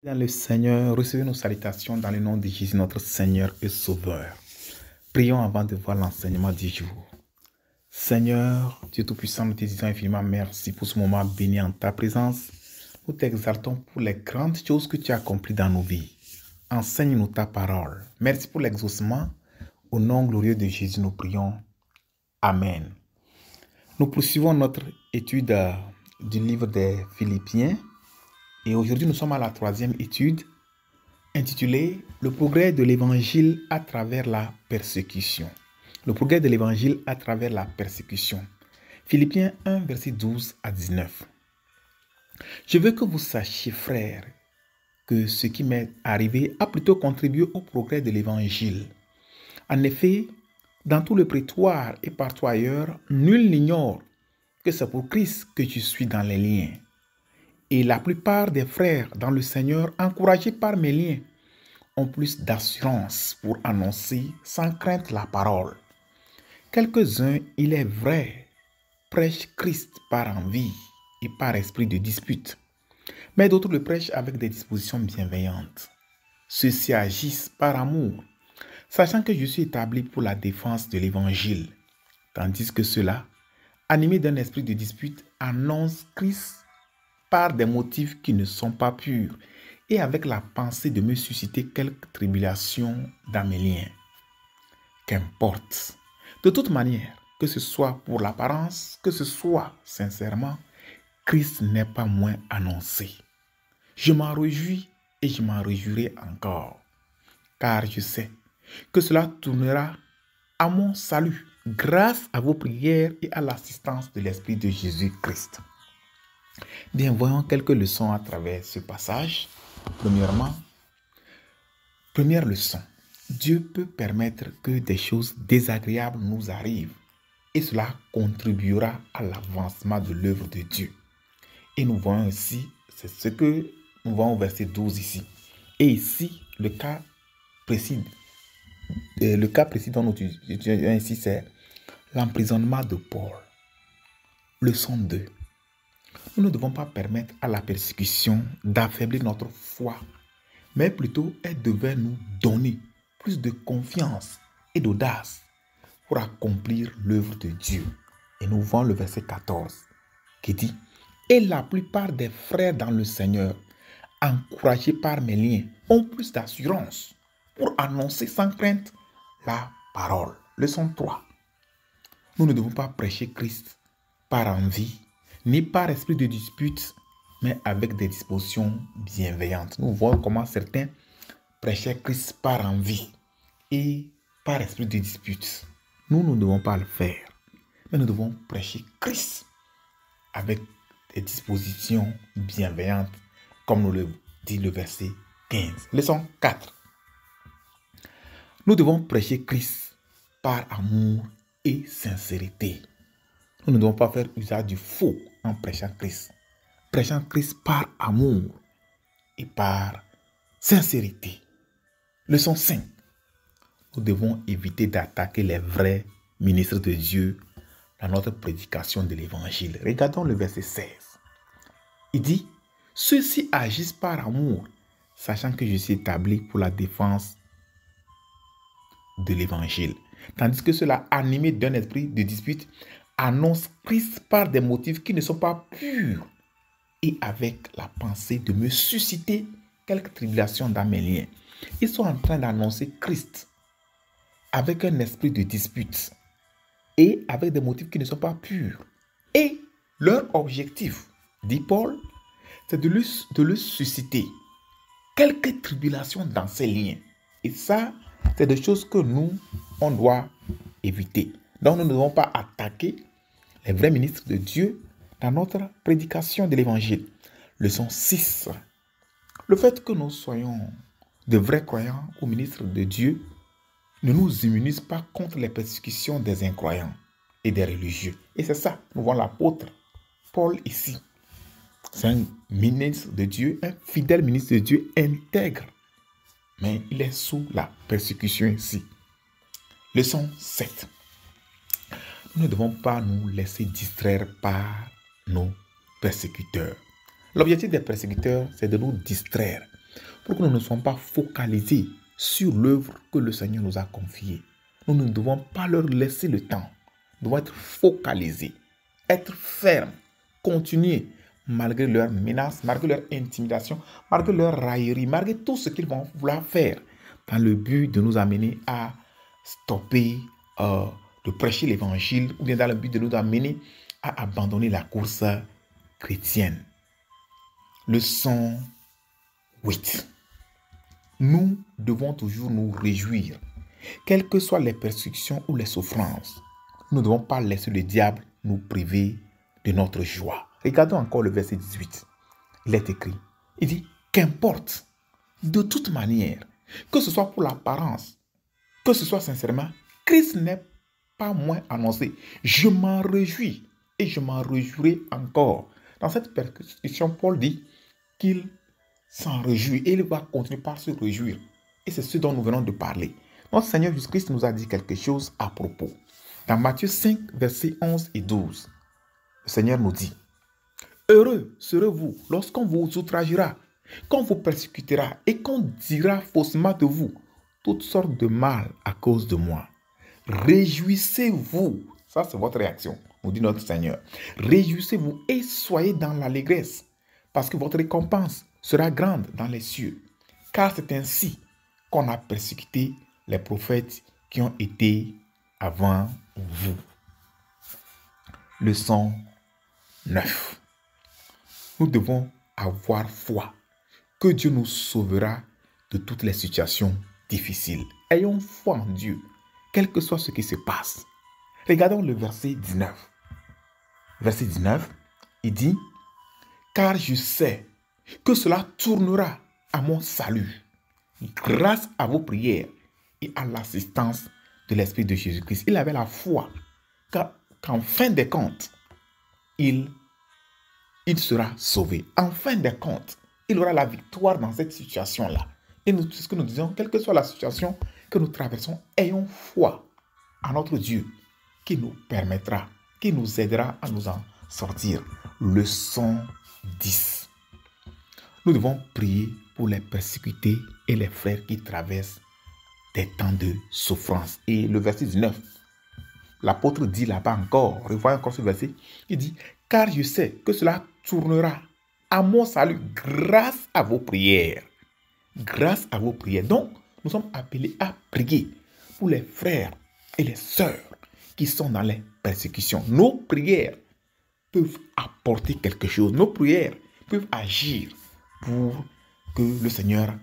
Dans le Seigneur, recevez nos salutations dans le nom de Jésus, notre Seigneur et Sauveur. Prions avant de voir l'enseignement du jour. Seigneur, Dieu Tout-Puissant, nous te disons infiniment merci pour ce moment béni en ta présence. Nous t'exaltons pour les grandes choses que tu as accomplies dans nos vies. Enseigne-nous ta parole. Merci pour l'exaucement. Au nom glorieux de Jésus, nous prions. Amen. Nous poursuivons notre étude du livre des Philippiens. Et aujourd'hui, nous sommes à la troisième étude intitulée « Le progrès de l'évangile à travers la persécution ». Le progrès de l'évangile à travers la persécution. Philippiens 1, verset 12 à 19. Je veux que vous sachiez, frères, que ce qui m'est arrivé a plutôt contribué au progrès de l'évangile. En effet, dans tout le prétoire et partout ailleurs, nul n'ignore que c'est pour Christ que je suis dans les liens. Et la plupart des frères dans le Seigneur, encouragés par mes liens, ont plus d'assurance pour annoncer sans crainte la parole. Quelques-uns, il est vrai, prêchent Christ par envie et par esprit de dispute, mais d'autres le prêchent avec des dispositions bienveillantes. Ceux-ci agissent par amour, sachant que je suis établi pour la défense de l'Évangile, tandis que ceux-là, animés d'un esprit de dispute, annoncent Christ par des motifs qui ne sont pas purs et avec la pensée de me susciter quelques tribulations dans mes liens. Qu'importe. De toute manière, que ce soit pour l'apparence, que ce soit sincèrement, Christ n'est pas moins annoncé. Je m'en réjouis et je m'en réjouirai encore, car je sais que cela tournera à mon salut grâce à vos prières et à l'assistance de l'Esprit de Jésus-Christ. Bien, voyons quelques leçons à travers ce passage. Première leçon. Dieu peut permettre que des choses désagréables nous arrivent et cela contribuera à l'avancement de l'œuvre de Dieu. Et nous voyons ici, c'est ce que nous voyons au verset 12 ici. Et ici, le cas précis dont nous étudions ici, c'est l'emprisonnement de Paul. Leçon 2. Nous ne devons pas permettre à la persécution d'affaiblir notre foi, mais plutôt elle devait nous donner plus de confiance et d'audace pour accomplir l'œuvre de Dieu. Et nous voyons le verset 14 qui dit « Et la plupart des frères dans le Seigneur, encouragés par mes liens, ont plus d'assurance pour annoncer sans crainte la parole. » Leçon 3. Nous ne devons pas prêcher Christ par envie, ni par esprit de dispute, mais avec des dispositions bienveillantes. Nous voyons comment certains prêchaient Christ par envie et par esprit de dispute. Nous ne devons pas le faire, mais nous devons prêcher Christ avec des dispositions bienveillantes, comme nous le dit le verset 15. Leçon 4. Nous devons prêcher Christ par amour et sincérité. Nous ne devons pas faire usage du faux en prêchant Christ. Prêchant Christ par amour et par sincérité. Leçon 5. Nous devons éviter d'attaquer les vrais ministres de Dieu dans notre prédication de l'évangile. Regardons le verset 16. Il dit « Ceux-ci agissent par amour, sachant que je suis établi pour la défense de l'évangile. » Tandis que ceux-là, animés d'un esprit de dispute, annonce Christ par des motifs qui ne sont pas purs et avec la pensée de me susciter quelques tribulations dans mes liens. Ils sont en train d'annoncer Christ avec un esprit de dispute et avec des motifs qui ne sont pas purs. Et leur objectif, dit Paul, c'est de le susciter quelques tribulations dans ces liens. Et ça, c'est des choses que nous, on doit éviter. Donc, nous ne devons pas attaquer les vrais ministres de Dieu dans notre prédication de l'évangile. Leçon 6. Le fait que nous soyons de vrais croyants ou ministres de Dieu ne nous immunise pas contre les persécutions des incroyants et des religieux. Et c'est ça, nous voyons l'apôtre Paul ici. C'est un ministre de Dieu, un fidèle ministre de Dieu intègre. Mais il est sous la persécution ici. Leçon 7. Nous ne devons pas nous laisser distraire par nos persécuteurs. L'objectif des persécuteurs, c'est de nous distraire. pour que nous ne soyons pas focalisés sur l'œuvre que le Seigneur nous a confiée. Nous ne devons pas leur laisser le temps. Nous devons être focalisés, être fermes, continuer malgré leurs menaces, malgré leur intimidation, malgré leur raillerie, malgré tout ce qu'ils vont vouloir faire dans le but de nous amener à stopper de prêcher l'évangile ou bien dans le but de nous amener à abandonner la course chrétienne. Leçon 8. Nous devons toujours nous réjouir, quelles que soient les persécutions ou les souffrances. Nous ne devons pas laisser le diable nous priver de notre joie. Regardons encore le verset 18. Il est écrit, il dit, qu'importe, de toute manière, que ce soit pour l'apparence, que ce soit sincèrement, Christ n'est pas moins annoncé. Je m'en réjouis et je m'en réjouirai encore. Dans cette persécution, Paul dit qu'il s'en réjouit et il va continuer par se réjouir. Et c'est ce dont nous venons de parler. Notre Seigneur Jésus-Christ nous a dit quelque chose à propos. Dans Matthieu 5, versets 11 et 12, le Seigneur nous dit, « Heureux serez-vous lorsqu'on vous outragera, qu'on vous persécutera et qu'on dira faussement de vous toutes sortes de mal à cause de moi. Réjouissez-vous. » Ça, c'est votre réaction, nous dit notre Seigneur. « Réjouissez-vous et soyez dans l'allégresse, parce que votre récompense sera grande dans les cieux. Car c'est ainsi qu'on a persécuté les prophètes qui ont été avant vous. » Leçon 9. Nous devons avoir foi que Dieu nous sauvera de toutes les situations difficiles. Ayons foi en Dieu, quel que soit ce qui se passe. Regardons le verset 19. Verset 19, il dit, « Car je sais que cela tournera à mon salut, grâce à vos prières et à l'assistance de l'Esprit de Jésus-Christ. » Il avait la foi qu'en fin de compte, il sera sauvé. En fin de compte, il aura la victoire dans cette situation-là. Et nous, c'est ce que nous disons, quelle que soit la situation que nous traversons, ayons foi en notre Dieu qui nous permettra, qui nous aidera à nous en sortir. Leçon 10. Nous devons prier pour les persécutés et les frères qui traversent des temps de souffrance. Et le verset 19, l'apôtre dit là-bas encore, revoyons encore ce verset, il dit, « Car je sais que cela tournera à mon salut grâce à vos prières. » Grâce à vos prières. Donc, nous sommes appelés à prier pour les frères et les sœurs qui sont dans les persécutions. Nos prières peuvent apporter quelque chose. Nos prières peuvent agir pour que le Seigneur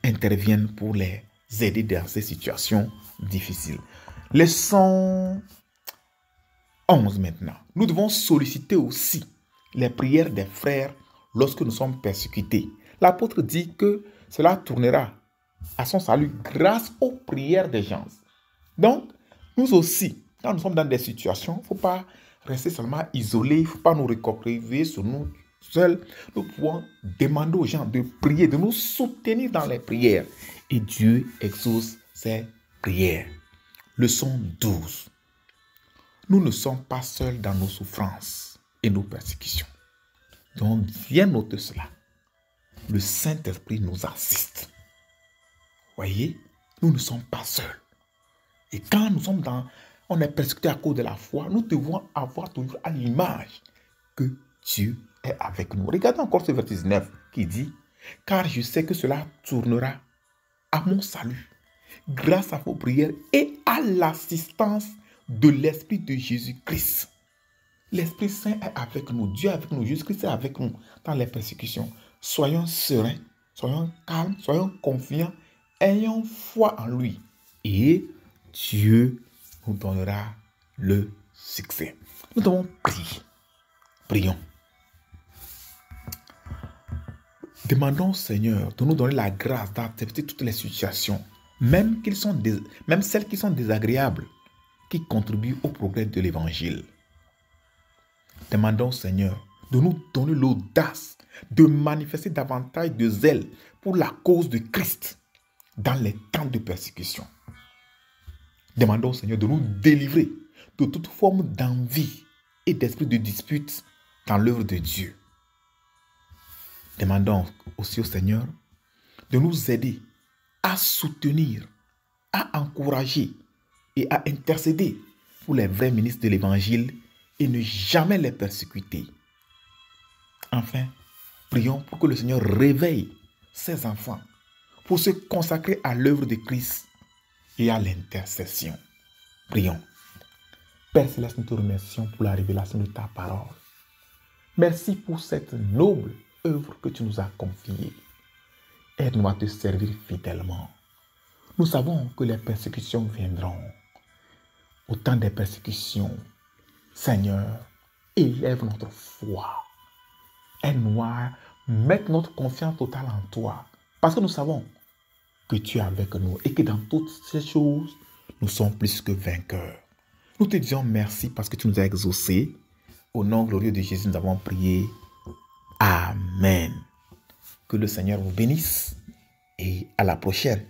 intervienne pour les aider dans ces situations difficiles. Leçon 11 maintenant. Nous devons solliciter aussi les prières des frères lorsque nous sommes persécutés. L'apôtre dit que cela tournera à son salut grâce aux prières des gens. Donc, nous aussi, quand nous sommes dans des situations, il ne faut pas rester seulement isolés, il ne faut pas nous recroqueviller sur nous seuls. Nous pouvons demander aux gens de prier, de nous soutenir dans les prières. Et Dieu exauce ces prières. Leçon 12. Nous ne sommes pas seuls dans nos souffrances et nos persécutions. Donc, bien noter cela. Le Saint-Esprit nous assiste. Voyez, nous ne sommes pas seuls. Et quand on est persécuté à cause de la foi, nous devons avoir toujours à l'image que Dieu est avec nous. Regardez encore ce verset 19 qui dit, « Car je sais que cela tournera à mon salut, grâce à vos prières et à l'assistance de l'Esprit de Jésus-Christ. » L'Esprit Saint est avec nous, Dieu est avec nous, Jésus-Christ est avec nous dans les persécutions. Soyons sereins, soyons calmes, soyons confiants, ayons foi en lui. Et Dieu nous donnera le succès. Nous devons prier. Prions. Demandons au Seigneur de nous donner la grâce d'accepter toutes les situations, même celles qui sont désagréables, qui contribuent au progrès de l'Évangile. Demandons au Seigneur de nous donner l'audace de manifester davantage de zèle pour la cause de Christ dans les temps de persécution. Demandons au Seigneur de nous délivrer de toute forme d'envie et d'esprit de dispute dans l'œuvre de Dieu. Demandons aussi au Seigneur de nous aider à soutenir, à encourager et à intercéder pour les vrais ministres de l'Évangile et ne jamais les persécuter. Enfin, prions pour que le Seigneur réveille ses enfants pour se consacrer à l'œuvre de Christ et à l'intercession. Prions. Père Céleste, nous te remercions pour la révélation de ta parole. Merci pour cette noble œuvre que tu nous as confiée. Aide-nous à te servir fidèlement. Nous savons que les persécutions viendront. Au temps des persécutions, Seigneur, élève notre foi. Aide-nous à mettre notre confiance totale en toi. Parce que nous savons que tu es avec nous et que dans toutes ces choses, nous sommes plus que vainqueurs. Nous te disons merci parce que tu nous as exaucés. Au nom glorieux de Jésus, nous avons prié. Amen. Que le Seigneur vous bénisse et à la prochaine.